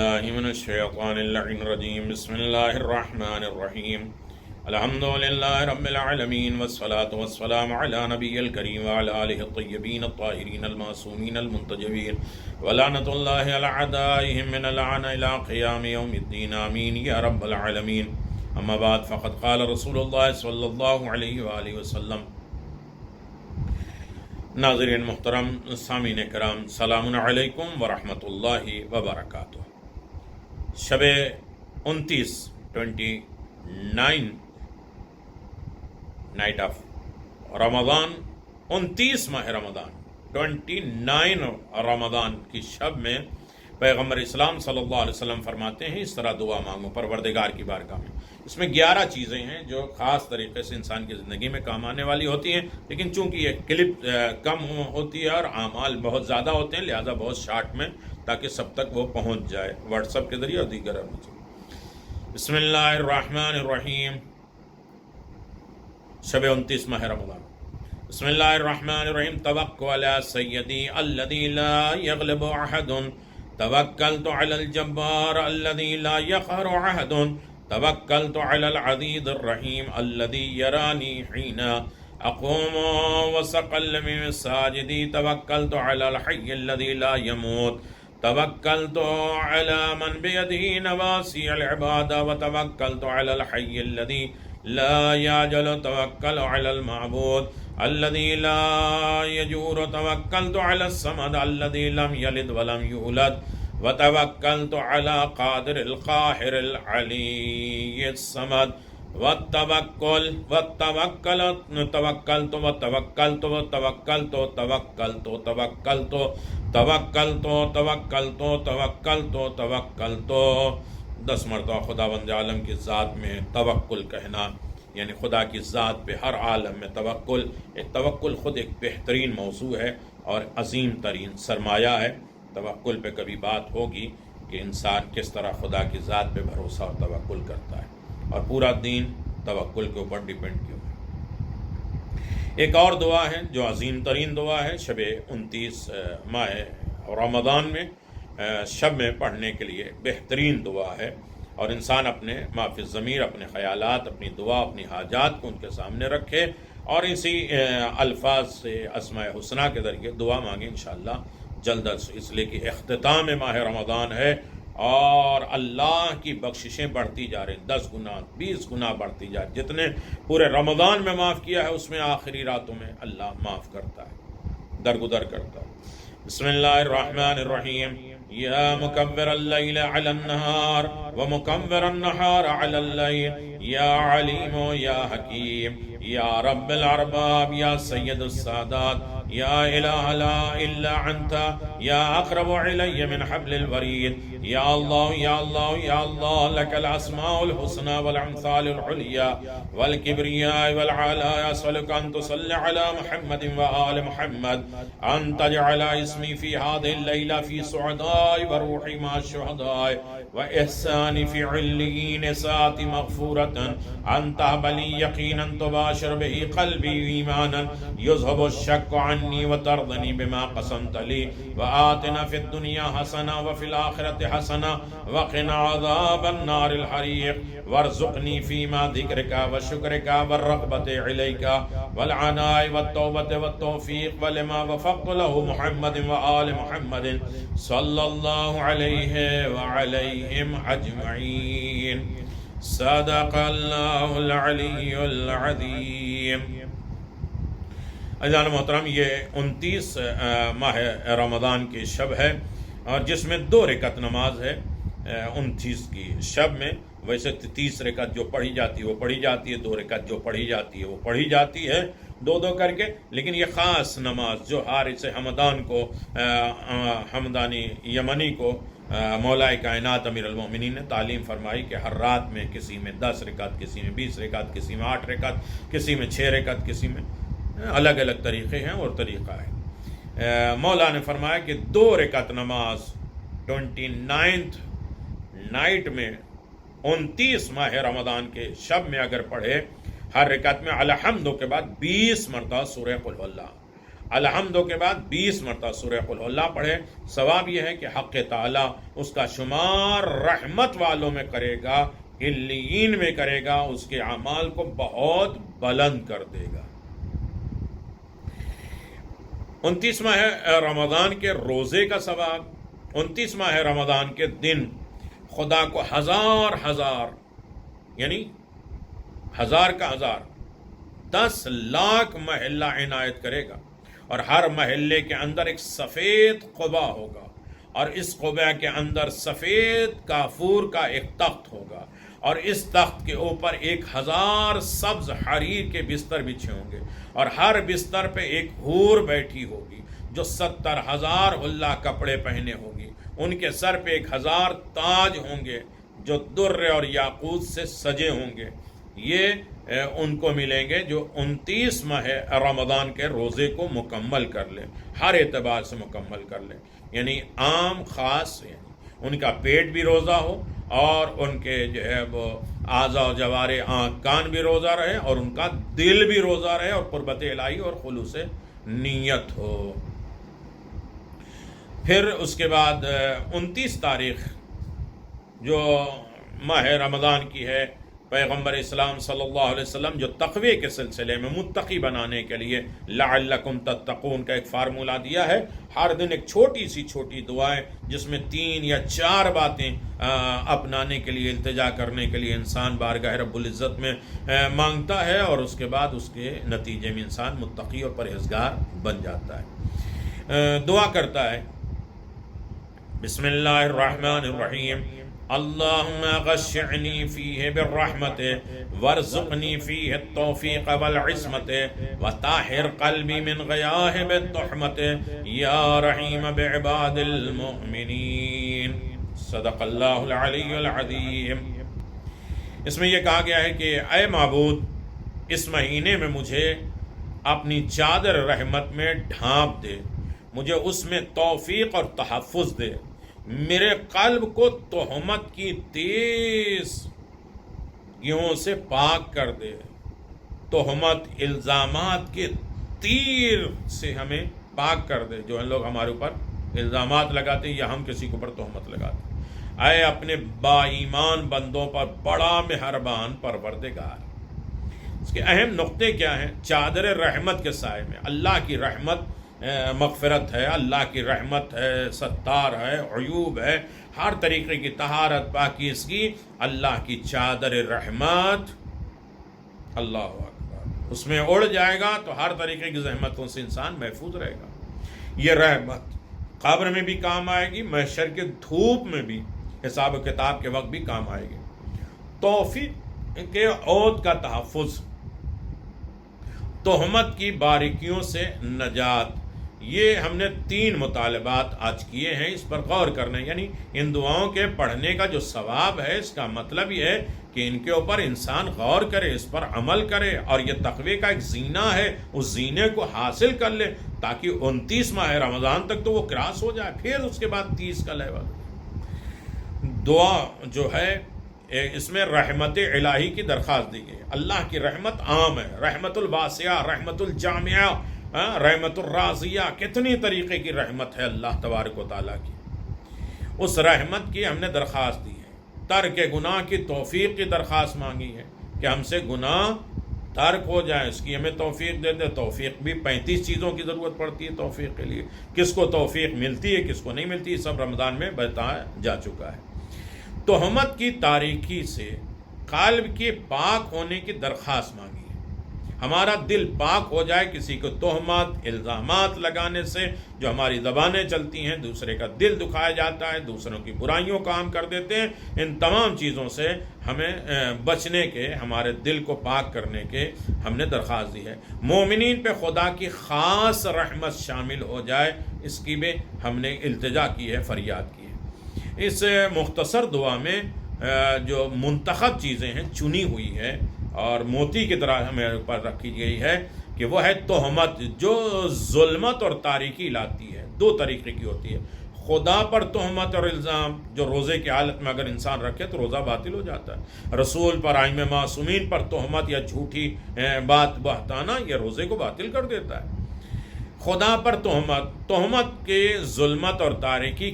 بالله من الشيطان اللعين الرجيم بسم الله الرحمن الرحيم الحمد لله رب العالمين والصلاة والسلام على نبي الكريم وعلى آله الطيبين الطاهرين المعصومين المنتجبين ولعنة الله على أعدائهم من اللعن إلى قيام يوم الدين آمين يا رب العالمين. أما بعد فقد قال رسول الله صلى الله عليه وآله وسلم. ناظرین محترم، سامعین کرام، سلام علیکم ورحمۃ اللہ وبرکاتہ. شب 29 نائٹ آف رمضان، 29 ماہ رمضان، 29 رمضان کی شب میں پیغمبر اسلام صلی اللہ علیہ وسلم فرماتے ہیں اس طرح دعا مانگو پروردگار کی بارگاہ میں. اس میں 11 چیزیں ہیں جو خاص طریقے سے انسان کی زندگی میں کام آنے والی ہوتی ہیں، لیکن چونکہ یہ کلپ کم ہوتی ہے اور اعمال بہت زیادہ ہوتے ہیں، لہذا بہت شارٹ میں، تاکہ سب تک وہ پہنچ جائے واٹس ایپ کے ذریعے اور دیگر. بسم اللہ الرحمن الرحیم. شب 29 ماہ رمضان. بسم اللہ الرحمن الرحیم. توکل علی سیدی الذی لا یغلب احد، توکلت علی الجبار الذی لا یقہر احد، توکلت علی العزیز الرحیم الذی یرانی حین اقوم وسقل من ساجدی، توکلت علی الحی الذی لا یموت، توکلت علی من بیدہ نواسی العباد، وتوکلت علی الحی الذی لا یعجل، توکل علی المعبود الذی لا یجور، توکلت علی الصمد الذی لم یلد ولم یولد، وتوکلت علی قادر القاہر العلی الصمد. والتوکل توکلت توکلت توکلت توکلت توکلت توکلت توکلت توکلت 10 مرتبہ خداوند عالم کی ذات میں توکل کہنا، یعنی خدا کی ذات پہ ہر عالم میں توکل. توکل خود ایک بہترین موضوع ہے اور عظیم ترین سرمایہ ہے. توکل پہ کبھی بات ہوگی کہ انسان کس طرح خدا کی ذات پہ بھروسہ اور توکل کرتا ہے، اور پورا دین توکل کے اوپر ڈیپینڈ کیوں ہے. ایک اور دعا ہے جو عظیم ترین دعا ہے شب 29 ماہ رمضان میں شب میں پڑھنے کے لیے بہترین دعا ہے، اور انسان اپنے ما فی الضمیر، اپنے خیالات، اپنی دعا، اپنی حاجات کو ان کے سامنے رکھے اور اسی الفاظ سے اسماء حسنہ کے ذریعے دعا مانگے انشاءاللہ جلد از، اس لیے کہ اختتام ماہ رمضان ہے اور اللہ کی بخششیں بڑھتی جا رہی ہیں، 10 گنا 20 گنا بڑھتی جا رہی. جتنے پورے رمضان میں معاف کیا ہے اس میں آخری راتوں میں اللہ معاف کرتا ہے، درگزر کرتا ہے. بسم اللہ الرحمن الرحیم. یا مکبر اللیل علی النہار ومکبر النہار علی اللیل، یا علیم یا حکیم، یا رب الارباب، یا سید السادات، یا الہ لا الا انت، یا اقرب علی من حبل الورید. یا اللہ یا اللہ یا اللہ، لک الاسماء الحسنى والامثال العلیاء والکبریاء والعلاء. اسألک ان تصلی علی محمد وآل محمد، ان تجعل اسمی فی هذه اللیلہ فی سعداء وروح مع الشہداء وإحسان فی علیین ساعت مغفورة، ان تهب لي یقینا تباشر به قلبی ایمانا یذهب الشک عنی وترضنی بما قسمت لی، وآتنا فی الدنیا حسنہ وفی الآخرة حسنہ وقنا عذاب النار الحریق، وارزقنی فیما ذکرک وشکرک والرغبت الیک والعناء والتوبة والتوفیق ولما وفقت له محمد وآل محمد صلی اللہ علیہ وعلیہم اجمعین. صدق اللہ العلی العظیم. عزیزان محترم، یہ 29 ماہ رمضان کی شب ہے اور جس میں 2 رکعت نماز ہے 29 کی شب میں. ویسے 30 رکعت جو پڑھی جاتی ہے وہ پڑھی جاتی ہے، 2 رکعت جو پڑھی جاتی ہے وہ پڑھی جاتی ہے، 2 کر کے. لیکن یہ خاص نماز جو حارث حمدان کو، حمدانی یمنی کو مولا کائنات امیر المومنین نے تعلیم فرمائی کہ ہر رات میں کسی میں 10 رکعت، کسی میں 20 رکعت، کسی میں 8 رکعت، کسی میں 6 رکعت، کسی میں الگ الگ طریقے ہیں اور طریقہ ہے. مولا نے فرمایا کہ 2 رکعت نماز 29 نائٹ میں 29 ماہ رمضان کے شب میں اگر پڑھے، ہر رکعت میں الحمد کے بعد 20 مرتبہ سورہ قل ہو اللہ، الحمدو کے بعد 20 مرتبہ سورہ قل ہو اللہ پڑھے. ثواب یہ ہے کہ حق تعالی اس کا شمار رحمت والوں میں کرے گا، علیین میں کرے گا، اس کے اعمال کو بہت بلند کر دے گا. 29 ماہ رمضان کے روزے کا ثواب. 29 ماہ رمضان کے دن خدا کو ہزار یعنی 1000 کا 1000 10 لاکھ محلہ عنایت کرے گا، اور ہر محلے کے اندر ایک سفید قبا ہوگا، اور اس قبا کے اندر سفید کافور کا ایک تخت ہوگا، اور اس تخت کے اوپر 1000 سبز حریر کے بستر بچھے ہوں گے، اور ہر بستر پہ ایک حور بیٹھی ہوگی جو 70,000 حلہ کپڑے پہنے ہوگی. ان کے سر پہ 1000 تاج ہوں گے جو در اور یاقوت سے سجے ہوں گے. یہ ان کو ملیں گے جو 29 ماہ رمضان کے روزے کو مکمل کر لیں، ہر اعتبار سے مکمل کر لیں، یعنی عام خاص، یعنی ان کا پیٹ بھی روزہ ہو، اور ان کے جو ہے وہ اعضاء و جوارح آنکھ کان بھی روزہ رہے، اور ان کا دل بھی روزہ رہے، اور قربت الہی اور خلوص نیت ہو. پھر اس کے بعد 29 تاریخ جو ماہ رمضان کی ہے، پیغمبر اسلام صلی اللہ علیہ وسلم جو تقوی کے سلسلے میں متقی بنانے کے لیے لعلکم تتقون کا ایک فارمولہ دیا ہے. ہر دن ایک چھوٹی سی چھوٹی دعائیں جس میں 3 یا 4 باتیں اپنانے کے لیے، التجا کرنے کے لیے انسان بارگاہ رب العزت میں مانگتا ہے، اور اس کے بعد اس کے نتیجے میں انسان متقی اور پرہیزگار بن جاتا ہے. دعا کرتا ہے بسم اللہ الرحمن الرحیم اللہم غشعنی فیہ بالرحمت وارزقنی فیہ التوفیق والعصمت وطاہر قلبی من غیاہب التحمت یا رحیم بعباد المؤمنین. صدق اللہ العلی العظیم. اس میں یہ کہا گیا ہے کہ اے معبود، اس مہینے میں مجھے اپنی چادر رحمت میں ڈھانپ دے، مجھے اس میں توفیق اور تحفظ دے، میرے قلب کو تہمت کی تیز گیہوں سے پاک کر دے، تہمت الزامات کے تیر سے ہمیں پاک کر دے، جو لوگ ہمارے اوپر الزامات لگاتے ہیں یا ہم کسی کے اوپر تہمت لگاتے ہیں. اے اپنے با ایمان بندوں پر بڑا مہربان پروردگار. اس کے اہم نقطے کیا ہیں؟ چادر رحمت کے سائے میں اللہ کی رحمت مغفرت ہے، اللہ کی رحمت ہے، ستار ہے، عیوب ہے، ہر طریقے کی طہارت پاکیزگی، اللہ کی چادر رحمت، اللہ اکبر، اس میں اڑ جائے گا تو ہر طریقے کی زحمتوں سے انسان محفوظ رہے گا. یہ رحمت قبر میں بھی کام آئے گی، محشر کے دھوپ میں بھی، حساب و کتاب کے وقت بھی کام آئے گی. توفیق کے عود کا تحفظ، تہمت کی باریکیوں سے نجات. یہ ہم نے 3 مطالبات آج کیے ہیں، اس پر غور کرنا ہے. یعنی ان دعاؤں کے پڑھنے کا جو ثواب ہے، اس کا مطلب یہ ہے کہ ان کے اوپر انسان غور کرے، اس پر عمل کرے، اور یہ تقوی کا ایک زینہ ہے، اس زینے کو حاصل کر لے تاکہ 29 ماہ رمضان تک تو وہ کراس ہو جائے، پھر اس کے بعد 30 کا لیول. دعا جو ہے اس میں رحمت الہی کی درخواست دی گئی. اللہ کی رحمت عام ہے، رحمت الواسعہ، رحمت الجامعہ، رحمت الراضیہ، کتنی طریقے کی رحمت ہے اللہ تبارک و تعالیٰ کی. اس رحمت کی ہم نے درخواست دی ہے. ترک گناہ کی توفیق کی درخواست مانگی ہے کہ ہم سے گناہ ترک ہو جائے، اس کی ہمیں توفیق دے دے. توفیق بھی 35 چیزوں کی ضرورت پڑتی ہے توفیق کے لیے. کس کو توفیق ملتی ہے، کس کو نہیں ملتی، سب رمضان میں بتایا جا چکا ہے. تہمت کی تاریکی سے قلب کے پاک ہونے کی درخواست مانگی ہے. ہمارا دل پاک ہو جائے کسی کو تہمت، الزامات لگانے سے. جو ہماری زبانیں چلتی ہیں، دوسرے کا دل دکھایا جاتا ہے، دوسروں کی برائیوں کا کام کر دیتے ہیں، ان تمام چیزوں سے ہمیں بچنے کے، ہمارے دل کو پاک کرنے کے ہم نے درخواست دی ہے. مومنین پہ خدا کی خاص رحمت شامل ہو جائے، اس کی بھی ہم نے التجا کی ہے، فریاد کی ہے. اس مختصر دعا میں جو منتخب چیزیں ہیں، چنی ہوئی ہے اور موتی کی طرح ہمیں اوپر رکھی گئی ہے کہ وہ ہے تہمت، جو ظلمت اور تاریکی لاتی ہے. 2 طریقے کی ہوتی ہے. خدا پر تہمت اور الزام جو روزے کی حالت میں اگر انسان رکھے تو روزہ باطل ہو جاتا ہے. رسول پر، ائمہ معصومین پر تہمت یا جھوٹی بات بہتانا یہ روزے کو باطل کر دیتا ہے. خدا پر تہمت کے ظلمت اور تاریکی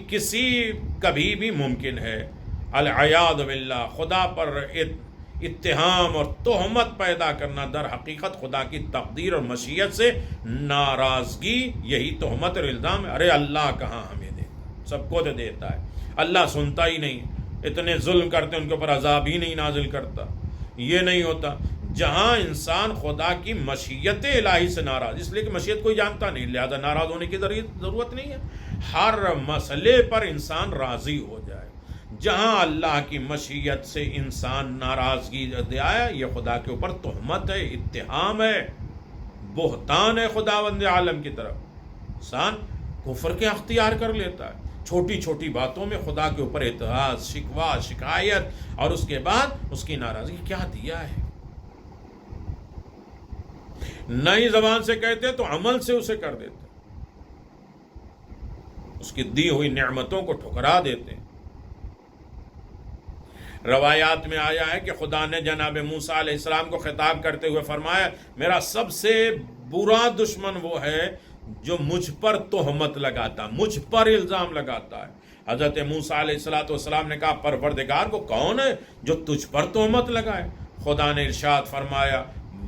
کبھی بھی ممکن ہے. العیاذ باللہ، خدا پر اتہام اور تہمت پیدا کرنا در حقیقت خدا کی تقدیر اور مشیت سے ناراضگی، یہی تہمت اور الزام ہے. ارے اللہ کہاں ہمیں دیتا، سب کو تو دیتا ہے، اللہ سنتا ہی نہیں، اتنے ظلم کرتے ان کے اوپر عذاب ہی نہیں نازل کرتا. یہ نہیں ہوتا. جہاں انسان خدا کی مشیت الہی سے ناراض، اس لیے کہ مشیت کوئی جانتا نہیں، لہذا ناراض ہونے کی ضرورت نہیں ہے. ہر مسئلے پر انسان راضی ہو جائے. جہاں اللہ کی مشیت سے انسان ناراضگی دیا، یہ خدا کے اوپر تہمت ہے، اتہام ہے، بہتان ہے خداوند عالم کی طرف. انسان کفر کے اختیار کر لیتا ہے، چھوٹی چھوٹی باتوں میں خدا کے اوپر اعتراض، شکوہ، شکایت، اور اس کے بعد اس کی ناراضگی. کیا دیا ہے؟ نئی زبان سے کہتے تو عمل سے اسے کر دیتے، اس کی دی ہوئی نعمتوں کو ٹھکرا دیتے. روایات میں آیا ہے کہ خدا نے جناب موسیٰ علیہ السلام کو خطاب کرتے ہوئے فرمایا، میرا سب سے برا دشمن وہ ہے جو مجھ پر تہمت لگاتا، مجھ پر الزام لگاتا ہے. حضرت موسیٰ علیہ السلام نے کہا، پروردگار کو کون ہے جو تجھ پر تہمت لگائے؟ خدا نے ارشاد فرمایا،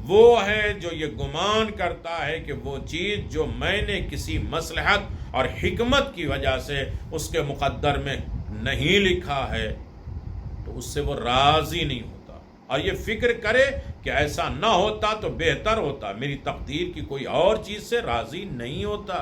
وہ ہے جو یہ گمان کرتا ہے کہ وہ چیز جو میں نے کسی مصلحت اور حکمت کی وجہ سے اس کے مقدر میں نہیں لکھا ہے تو اس سے وہ راضی نہیں ہوتا، اور یہ فکر کرے کہ ایسا نہ ہوتا تو بہتر ہوتا، میری تقدیر کی کوئی اور چیز سے راضی نہیں ہوتا.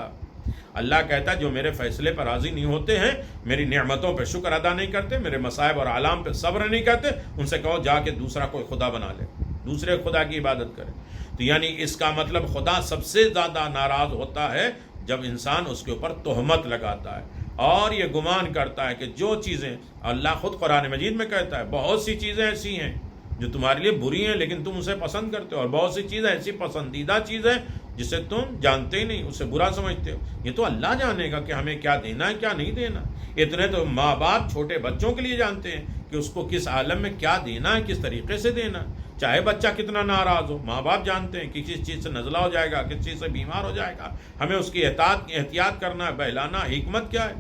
اللہ کہتا ہے جو میرے فیصلے پر راضی نہیں ہوتے ہیں، میری نعمتوں پہ شکر ادا نہیں کرتے، میرے مصائب اور آلام پہ صبر نہیں کرتے، ان سے کہو جا کے دوسرا کوئی خدا بنا لے، دوسرے خدا کی عبادت کرے. تو یعنی اس کا مطلب خدا سب سے زیادہ ناراض ہوتا ہے جب انسان اس کے اوپر تہمت لگاتا ہے اور یہ گمان کرتا ہے کہ جو چیزیں اللہ خود قرآن مجید میں کہتا ہے، بہت سی چیزیں ایسی ہیں جو تمہارے لیے بری ہیں لیکن تم اسے پسند کرتے ہو، اور بہت سی چیزیں ایسی پسندیدہ چیزیں جسے تم جانتے ہی نہیں، اسے برا سمجھتے ہو. یہ تو اللہ جانے گا کہ ہمیں کیا دینا ہے کیا نہیں دینا. اتنے تو ماں باپ چھوٹے بچوں کے لیے جانتے ہیں کہ اس کو کس عالم میں کیا دینا ہے، کس طریقے سے دینا ہے. چاہے بچہ کتنا ناراض ہو، ماں باپ جانتے ہیں کہ کس چیز سے نزلہ ہو جائے گا، کس چیز سے بیمار ہو جائے گا، ہمیں اس کی احتیاط کرنا ہے، بہلانا. حکمت کیا ہے؟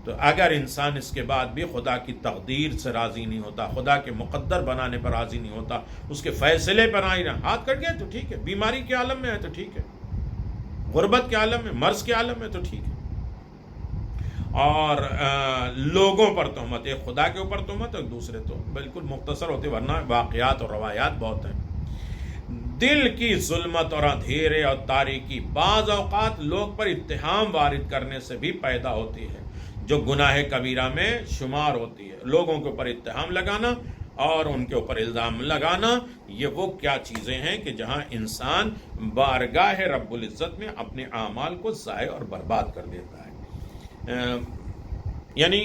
تو اگر انسان اس کے بعد بھی خدا کی تقدیر سے راضی نہیں ہوتا، خدا کے مقدر بنانے پر راضی نہیں ہوتا، اس کے فیصلے پر راضی نہیں، ہاتھ کٹ گئے تو ٹھیک ہے، بیماری کے عالم میں ہے تو ٹھیک ہے، غربت کے عالم میں، مرض کے عالم میں تو ٹھیک ہے. اور لوگوں پر تہمت، ایک خدا کے اوپر تہمت اور دوسرے تو بالکل مختصر ہوتے، ورنہ واقعات اور روایات بہت ہیں. دل کی ظلمت اور اندھیرے اور تاریکی بعض اوقات لوگ پر اتہام وارد کرنے سے بھی پیدا ہوتی ہے، جو گناہ کبیرہ میں شمار ہوتی ہے. لوگوں کے اوپر اتہام لگانا اور ان کے اوپر الزام لگانا، یہ وہ کیا چیزیں ہیں کہ جہاں انسان بارگاہ رب العزت میں اپنے اعمال کو ضائع اور برباد کر دیتا ہے. یعنی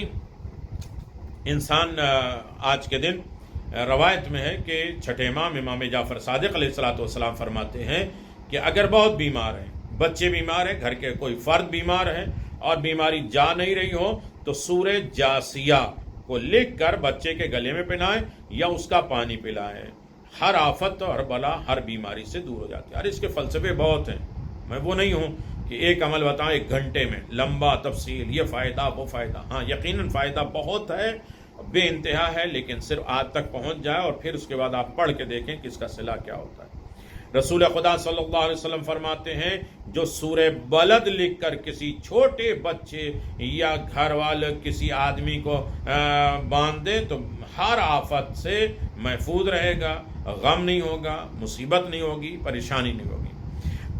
انسان آج کے دن روایت میں ہے کہ چھٹے امام جعفر صادق علیہ السلام فرماتے ہیں کہ اگر بہت بیمار ہیں، بچے بیمار ہیں، گھر کے کوئی فرد بیمار ہے اور بیماری جا نہیں رہی ہو، تو سورہ جاسیہ کو لکھ کر بچے کے گلے میں پہنائیں یا اس کا پانی پلائیں، ہر آفت اور بلا، ہر بیماری سے دور ہو جاتی ہے. اور اس کے فلسفے بہت ہیں، میں وہ نہیں ہوں کہ ایک عمل بتائیں 1 گھنٹے میں لمبا تفصیل، یہ فائدہ وہ فائدہ. ہاں یقیناً فائدہ بہت ہے، بے انتہا ہے، لیکن صرف آج تک پہنچ جائے اور پھر اس کے بعد آپ پڑھ کے دیکھیں کہ اس کا صلہ کیا ہوتا ہے. رسول خدا صلی اللہ علیہ وسلم فرماتے ہیں، جو سورہ بلد لکھ کر کسی چھوٹے بچے یا گھر والے کسی آدمی کو باندھ دے تو ہر آفت سے محفوظ رہے گا، غم نہیں ہوگا، مصیبت نہیں ہوگی، پریشانی نہیں ہوگی.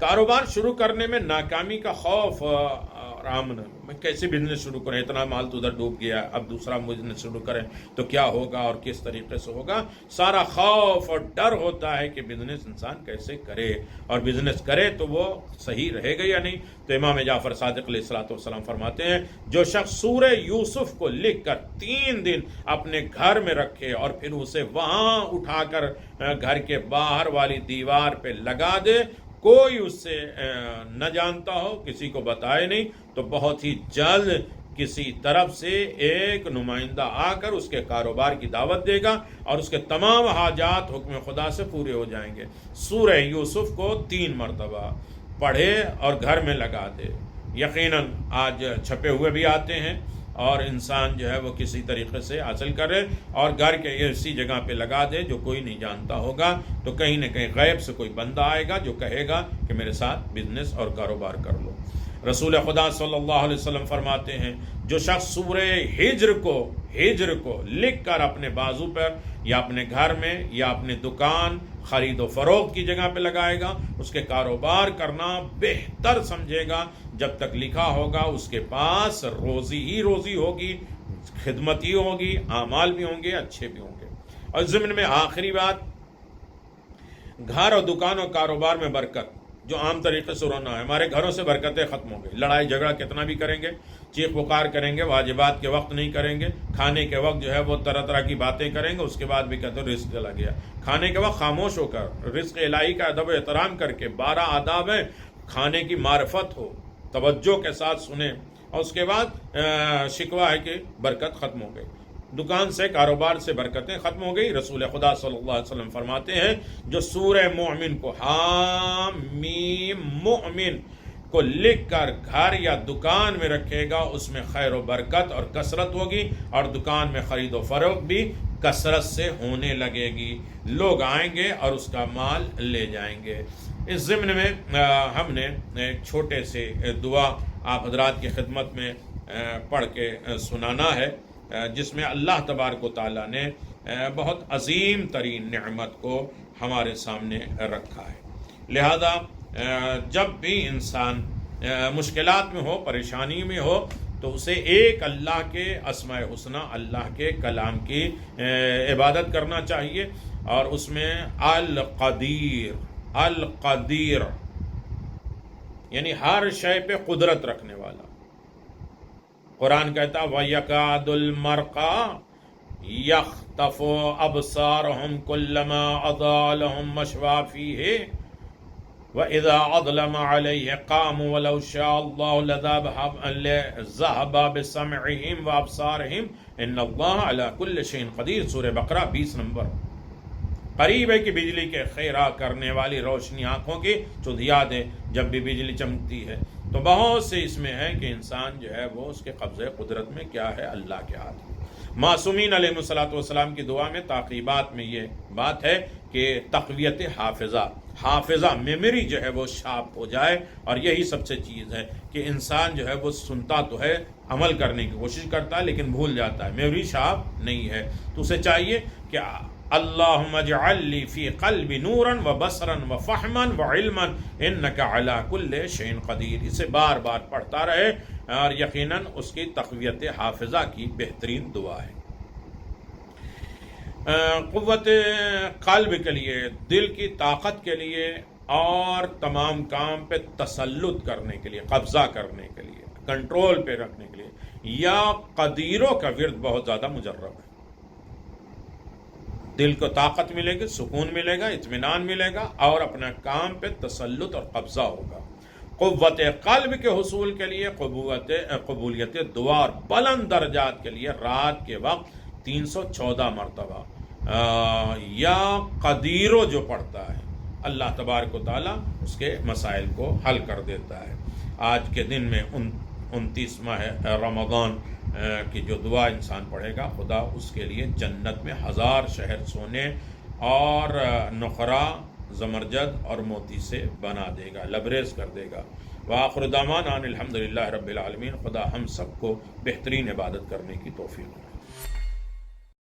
کاروبار شروع کرنے میں ناکامی کا خوف اور امن، میں کیسے بزنس شروع کریں، اتنا مال تو ادھر ڈوب گیا، اب دوسرا بزنس شروع کریں تو کیا ہوگا اور کس طریقے سے ہوگا، سارا خوف اور ڈر ہوتا ہے کہ بزنس انسان کیسے کرے، اور بزنس کرے تو وہ صحیح رہے گا یا نہیں. تو امام جعفر صادق علیہ السلام فرماتے ہیں، جو شخص سورہ یوسف کو لکھ کر 3 دن اپنے گھر میں رکھے اور پھر اسے وہاں اٹھا کر گھر کے باہر والی دیوار پہ لگا دے، کوئی اس سے نہ جانتا ہو، کسی کو بتائے نہیں، تو بہت ہی جلد کسی طرف سے ایک نمائندہ آ کر اس کے کاروبار کی دعوت دے گا اور اس کے تمام حاجات حکم خدا سے پورے ہو جائیں گے. سورہ یوسف کو 3 مرتبہ پڑھے اور گھر میں لگا دے. یقیناً آج چھپے ہوئے بھی آتے ہیں اور انسان جو ہے وہ کسی طریقے سے حاصل کرے اور گھر کے ایسی جگہ پہ لگا دے جو کوئی نہیں جانتا ہوگا، تو کہیں نہ کہیں غیب سے کوئی بندہ آئے گا جو کہے گا کہ میرے ساتھ بزنس اور کاروبار کر لو. رسول خدا صلی اللہ علیہ وسلم فرماتے ہیں جو شخص سورہ ہجر کو لکھ کر اپنے بازو پر یا اپنے گھر میں یا اپنے دکان خرید و فروخت کی جگہ پہ لگائے گا، اس کے کاروبار کرنا بہتر سمجھے گا. جب تک لکھا ہوگا اس کے پاس روزی ہی روزی ہوگی، خدمت ہی ہوگی، اعمال بھی ہوں گے، اچھے بھی ہوں گے. اور ضمن میں آخری بات، گھر اور دکان اور کاروبار میں برکت جو عام طریقے سے رونا ہے. ہمارے گھروں سے برکتیں ختم ہو گئی. لڑائی جھگڑا کتنا بھی کریں گے، چیخ پکار کریں گے، واجبات کے وقت نہیں کریں گے، کھانے کے وقت جو ہے وہ طرح طرح کی باتیں کریں گے، اس کے بعد بھی کہتے ہیں رزق چلا گیا. کھانے کے وقت خاموش ہو کر رزق الہی کا ادب و احترام کر کے 12 آداب ہیں، کھانے کی معرفت ہو، توجہ کے ساتھ سنیں، اور اس کے بعد شکوہ ہے کہ برکت ختم ہو گئی. دکان سے کاروبار سے برکتیں ختم ہو گئی. رسول خدا صلی اللہ علیہ وسلم فرماتے ہیں جو سورہ مومن کو حامیم مومن کو لکھ کر گھر یا دکان میں رکھے گا اس میں خیر و برکت اور کثرت ہوگی، اور دکان میں خرید و فروخت بھی کثرت سے ہونے لگے گی. لوگ آئیں گے اور اس کا مال لے جائیں گے. اس ضمن میں ہم نے ایک چھوٹے سے دعا آپ حضرات کی خدمت میں پڑھ کے سنانا ہے، جس میں اللہ تبارک و تعالیٰ نے بہت عظیم ترین نعمت کو ہمارے سامنے رکھا ہے. لہذا جب بھی انسان مشکلات میں ہو، پریشانی میں ہو، تو اسے ایک اللہ کے اسماء حسنی، اللہ کے کلام کی عبادت کرنا چاہیے، اور اس میں القدیر یعنی ہر شے پہ قدرت رکھنے والا. قرآن کہتا وَيَكَادُ الْمَرْقَى يَخْطَفُ أَبْصَارَهُمْ كُلَّمَا أَضَاءَ لَهُمْ مَشْوَىٰ فِيهِ وَإِذَا أَظْلَمَ عَلَيْهِ قَامُوا وَلَوْ شَاءَ اللَّهُ لَذَهَبَ بِسَمْعِهِمْ وَأَبْصَارِهِمْ إِنَّ اللَّهَ عَلَىٰ كُلِّ شَيْءٍ قَدِيرٌ. سورہ بقرہ 20 نمبر. قریب ہے کہ بجلی کے خیرہ کرنے والی روشنی آنکھوں کی چدھیا دے جب بھی بجلی چمکتی ہے. تو بہت سے اس میں ہے کہ انسان جو ہے وہ اس کے قبضے قدرت میں کیا ہے، اللہ کے ہاتھ میں. معصومین علیہ الصلوۃ والسلام کی دعا میں تعقیبات میں یہ بات ہے کہ تقویت حافظہ میموری جو ہے وہ شارپ ہو جائے، اور یہی سب سے چیز ہے کہ انسان جو ہے وہ سنتا تو ہے، عمل کرنے کی کوشش کرتا ہے، لیکن بھول جاتا ہے، میموری شارپ نہیں ہے. تو اسے چاہیے کہ اللہم اجعل لی فی قلبی نورا و بصرا و فہما و علما انک علی کل شیء قدیر. اسے بار بار پڑھتا رہے، اور یقیناً اس کی تقویت حافظہ کی بہترین دعا ہے. قوت قلب کے لیے، دل کی طاقت کے لیے، اور تمام کام پہ تسلط کرنے کے لیے، قبضہ کرنے کے لیے، کنٹرول پہ رکھنے کے لیے، یا قدیروں کا ورد بہت زیادہ مجرب ہے. دل کو طاقت ملے گی، سکون ملے گا، اطمینان ملے گا، اور اپنا کام پہ تسلط اور قبضہ ہوگا. قوت قلب کے حصول کے لیے، قبولیت دعا اور بلند درجات کے لیے رات کے وقت 314 مرتبہ یا قدیرو جو پڑھتا ہے، اللہ تبارک و تعالیٰ اس کے مسائل کو حل کر دیتا ہے. آج کے دن میں 29 ماہ رمضان کی جو دعا انسان پڑھے گا، خدا اس کے لیے جنت میں 1000 شہر سونے اور نقرہ، زمرجد اور موتی سے بنا دے گا، لبریز کر دے گا. وآخر دعوانا ان الحمدللہ رب العالمین. خدا ہم سب کو بہترین عبادت کرنے کی توفیق دے.